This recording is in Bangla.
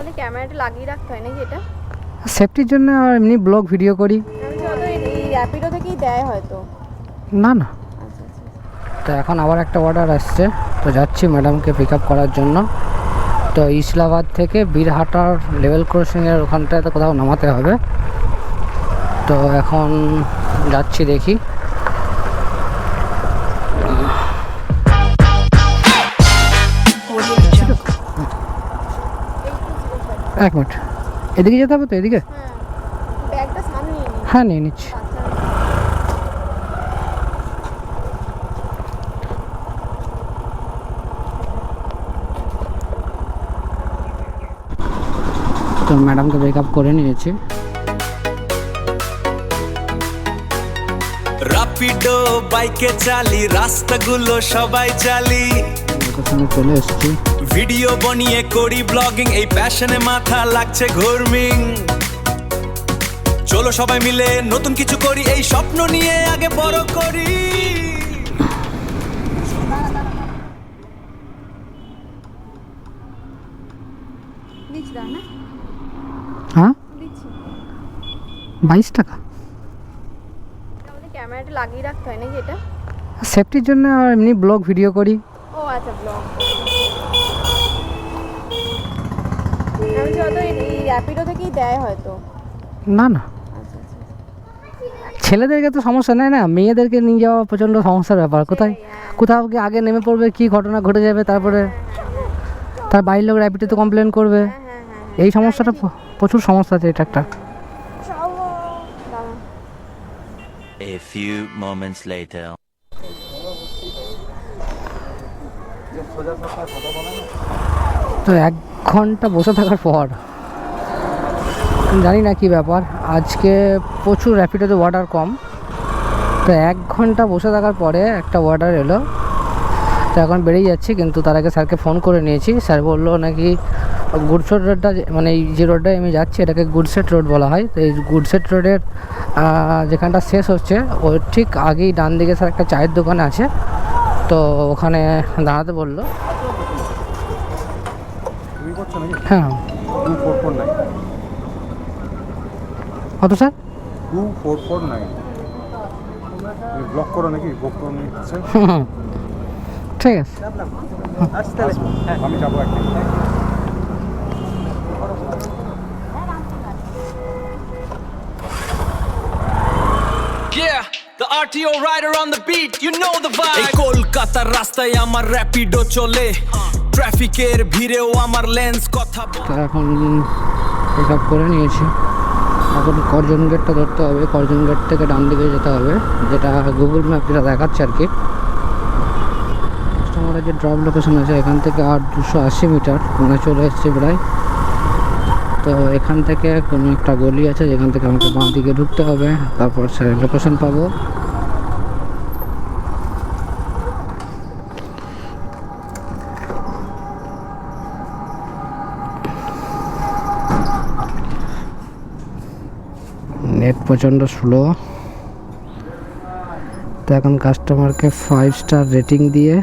আমাদের ক্যামেরাটা লাগিয়ে রাখতে হয় নাকি এটা? সেফটির জন্য আর এমনি ব্লগ ভিডিও করি। এই র্যাপিডো থেকেই দেয় হয়তো। না না, আচ্ছা আচ্ছা। তো এখন আবার একটা অর্ডার আসছে, তো যাচ্ছি ম্যাডামকে পিক আপ করার জন্য। তো ইসলামাবাদ থেকে বীরহাটার লেভেল ক্রসিংয়ের ওখানটায় তো কোথাও নামাতে হবে। তো এখন যাচ্ছি, দেখি। এক মিনিট, এদিকে যেতে হবে তো? এদিকে? ব্যাগটা সামনে নিয়ে নিই। হ্যাঁ, নিয়ে নিচ্ছি। তো ম্যাডামকে পিক আপ করে নিয়েছি। রাপিডো বাইকে চালি, রাস্তাগুলো সবাই চালি, ওখানে চলে এসেছি। ভিডিও বানিয়ে করি ব্লগিং, এই প্যাশনে মাথা লাগছে ঘুরমিং। চলো সবাই মিলে নতুন কিছু করি, এই স্বপ্ন নিয়ে আগে বড় করি। দিচ্ছি দাও না। হ্যাঁ, দিচ্ছি। 22 টাকা। আমাদের ক্যামেরাটা লাগিয়ে রাখতে হয় নাকি এটা? সেফটির জন্য আর এমনি ব্লগ ভিডিও করি। ও আচ্ছা, ব্লগ। আমি হয়তো এই র্যাপিডো থেকেই দেয় হয়তো। না না, আচ্ছা আচ্ছা। ছেলেদেরকে তো সমস্যা নেই না, মেয়েদেরকে নিয়ে যাওয়া প্রচণ্ড সমস্যার ব্যাপার। কোথায় কোথাও কি আগে নেমে পড়বে, কি ঘটনা ঘটে যাবে, তারপরে তার বাড়ির লোক র্যাপিডোতে কমপ্লেন করবে। এই সমস্যাটা প্রচুর সমস্যা আছে, এটা একটা। A few moments later. তো 1 ঘন্টা বসে থাকার পর জানি না কি ব্যাপার, আজকে প্রচুর র্যাপিডোতে অর্ডার কম। তো 1 ঘন্টা বসে থাকার পরে একটা অর্ডার এলো। তো এখন বেরিয়ে যাচ্ছি, কিন্তু তার আগে স্যারকে ফোন করে নিয়েছি। স্যার বললো নাকি গুডসেট রোডটা, মানে এই যে রোডটায় আমি যাচ্ছি এটাকে গুডসেট রোড বলা হয়। তো এই গুডসেট রোডের যেখানটা শেষ হচ্ছে ওর ঠিক আগেই ডান দিকে স্যার একটা চায়ের দোকান আছে, তো ওখানে দাঁড়াতে বললো। হ্যাঁ, 2449 কত স্যার? 2449 ব্লক করো নাকি? ব্লক করো নিচ্ছে। ঠিক আছে, আমি যাবো একদিন। Yeah, the RTO rider on the beat, you know the vibe. এই কলকাতার রাস্তায় আমার র্যাপিডো চলে, ট্রাফিকের ভিড়েও আমার লেন্স কথা বলে। তো এখন পিক আপ করে নিয়েছি। এখন করজন গেটটা ধরতে হবে, করজন গেট থেকে ডান দিকে যেতে হবে, যেটা গুগল ম্যাপ যেটা দেখাচ্ছে আর কি। কাস্টমারের যে ড্রপ লোকেশন আছে এখান থেকে আর 280 মিটার মানে চলে এসেছি প্রায়। তো এখান থেকে কোনো একটা গলি আছে যেখান থেকে আমাকে বাঁ দিকে ঢুকতে হবে, তারপর সে লোকেশন পাবো। নেট প্রচণ্ড স্লো। তো এখন কাস্টমারকে 5 স্টার রেটিং দিয়ে